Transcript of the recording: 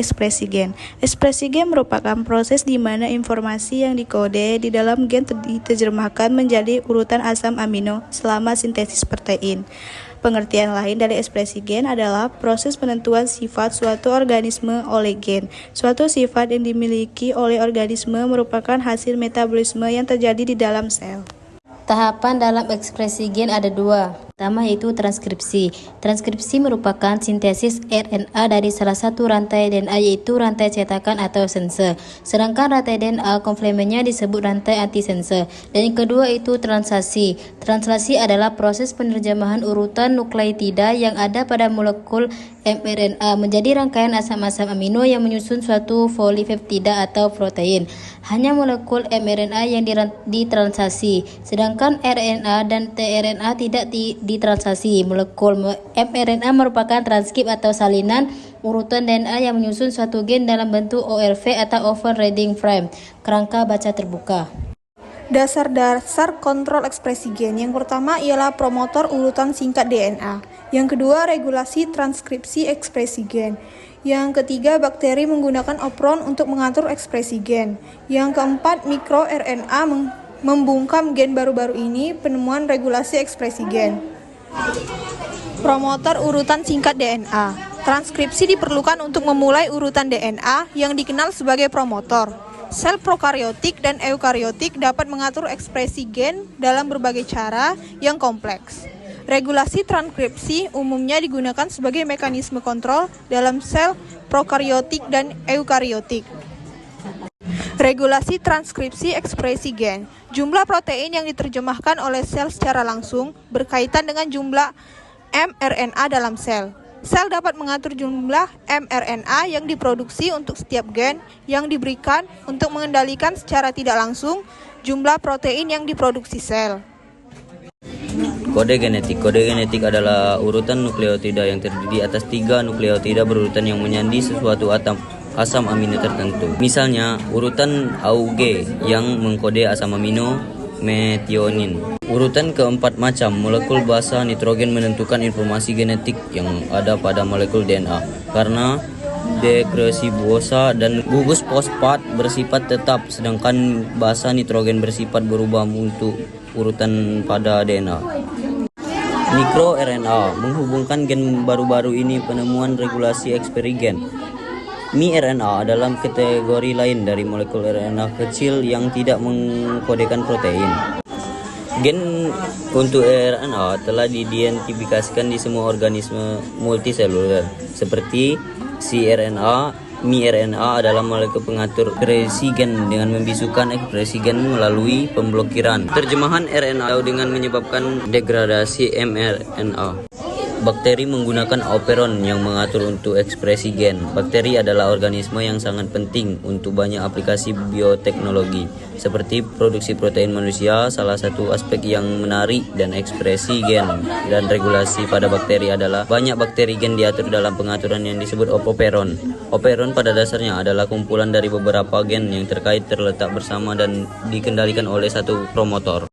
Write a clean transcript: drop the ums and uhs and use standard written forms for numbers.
ekspresi gen. Ekspresi gen merupakan proses di mana informasi yang dikode di dalam gen diterjemahkan menjadi urutan asam amino selama sintesis protein. Pengertian lain dari ekspresi gen adalah proses penentuan sifat suatu organisme oleh gen. Suatu sifat yang dimiliki oleh organisme merupakan hasil metabolisme yang terjadi di dalam sel. Tahapan dalam ekspresi gen ada dua. Pertama yaitu transkripsi. Transkripsi merupakan sintesis RNA dari salah satu rantai DNA yaitu rantai cetakan atau sense. Sedangkan rantai DNA komplemennya disebut rantai antisense. Dan yang kedua itu translasi. Translasi adalah proses penerjemahan urutan nukleotida yang ada pada molekul mRNA menjadi rangkaian asam-asam amino yang menyusun suatu polipeptida atau protein. Hanya molekul mRNA yang ditranslasi, sedangkan RNA dan tRNA tidak ditranslasi. Molekul mRNA merupakan transkrip atau salinan urutan DNA yang menyusun suatu gen dalam bentuk ORV atau Open Reading Frame, kerangka baca terbuka. Dasar-dasar kontrol ekspresi gen. Yang pertama ialah promotor urutan singkat DNA. Yang kedua, regulasi transkripsi ekspresi gen. Yang ketiga, bakteri menggunakan operon untuk mengatur ekspresi gen. Yang keempat, mikroRNA membungkam gen baru-baru ini, penemuan regulasi ekspresi gen. Promotor urutan singkat DNA. Transkripsi diperlukan untuk memulai urutan DNA yang dikenal sebagai promotor. Sel prokariotik dan eukariotik dapat mengatur ekspresi gen dalam berbagai cara yang kompleks. Regulasi transkripsi umumnya digunakan sebagai mekanisme kontrol dalam sel prokariotik dan eukariotik. Regulasi transkripsi ekspresi gen. Jumlah protein yang diterjemahkan oleh sel secara langsung berkaitan dengan jumlah mRNA dalam sel. Sel dapat mengatur jumlah mRNA yang diproduksi untuk setiap gen yang diberikan untuk mengendalikan secara tidak langsung jumlah protein yang diproduksi sel. Kode genetik. Kode genetik adalah urutan nukleotida yang terdiri atas 3 nukleotida berurutan yang menyandi sesuatu asam amino tertentu. Misalnya, urutan AUG yang mengkode asam amino metionin. Urutan keempat macam molekul basa nitrogen menentukan informasi genetik yang ada pada molekul DNA. Karena deoksiribosa dan gugus fosfat bersifat tetap, sedangkan basa nitrogen bersifat berubah untuk urutan pada DNA. MikroRNA menghubungkan gen baru-baru ini, penemuan regulasi ekspresi gen. miRNA adalah kategori lain dari molekul RNA kecil yang tidak mengkodekan protein. Gen untuk RNA telah diidentifikasikan di semua organisme multiseluler seperti cRNA. miRNA adalah molekul pengatur ekspresi gen dengan membisukan ekspresi gen melalui pemblokiran terjemahan RNA dengan menyebabkan degradasi mRNA. Bakteri menggunakan operon yang mengatur untuk ekspresi gen. Bakteri adalah organisme yang sangat penting untuk banyak aplikasi bioteknologi, seperti produksi protein manusia. Salah satu aspek yang menarik dan ekspresi gen dan regulasi pada bakteri adalah banyak bakteri gen diatur dalam pengaturan yang disebut operon. Operon pada dasarnya adalah kumpulan dari beberapa gen yang terkait terletak bersama dan dikendalikan oleh satu promotor.